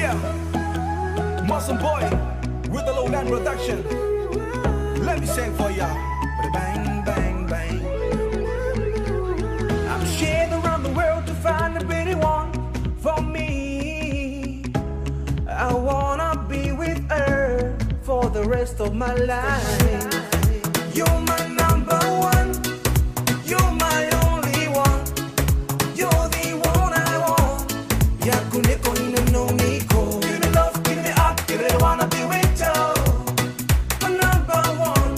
Yeah, Marson Boy with the lowland production. Let me sing for ya. Bang, bang, bang. I'm sharing around the world to find the pretty one for me. I wanna be with her for the rest of my life. You're my number one. You're my only one. You're the one I want. Yakuneko no niko. Give me love, give me up, give me wanna be with you. My number one,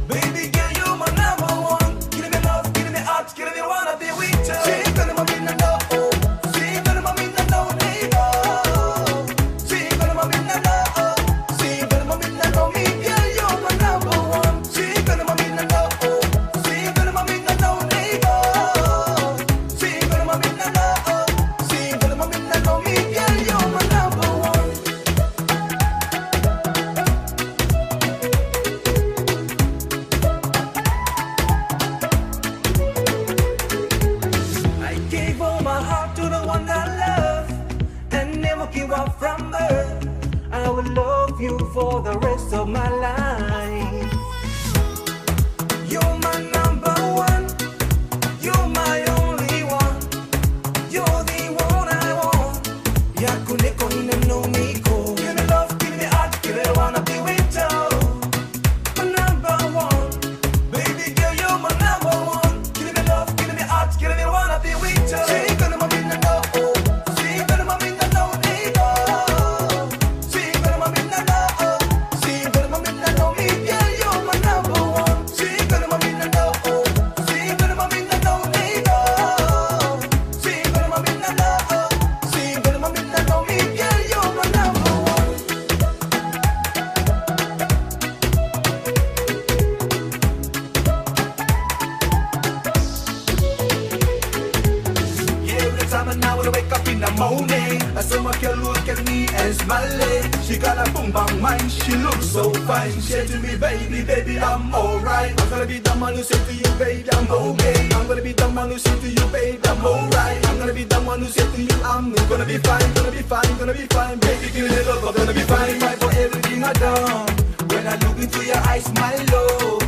baby girl, you're my number one. Give me love, give me up, give me wanna be with you. See, gonna mami na no, see, gonna mami na no niko. See, gonna mami na no, see, gonna mami na no me, girl, you're my number one. See, gonna mami na no, see, gonna mami na no niko. See, gonna mami na no, see, gonna mami na no me, girl, you're my number one. I gave all my heart to the one I love and never give up from her. I will love you for the rest of my life. You're my number one. You're my only one. You're the one I want. Yakuneko no niko. Give me love, give me heart, give me wanna be with you. My number one, baby girl, you're my number one. Give me love, give me heart, give me wanna be with you. See, gonna mami na no, see, gonna mami na no niko. See, gonna mami na no, see, gonna mami na no me, girl, you're my number one. See, gonna mami na no, see, gonna mami na no niko. See, gonna mami na no, see, gonna mami na no me, girl, you're my number one. Every time and now when I wake up in the morning, I saw my girl look at me and smile. She got a boom bang mind, she looks so fine. She said to me, baby, baby, I'm alright. I'm gonna be the man who say to you, baby, I'm okay. I'm gonna be the man who say to you, baby, I'm alright. I'm gonna be the one who say to you, I'm gonna be fine, gonna be fine, gonna be fine. Baby, give me a love, I'm gonna be fine, fine for everything I done. When I look into your eyes, my love,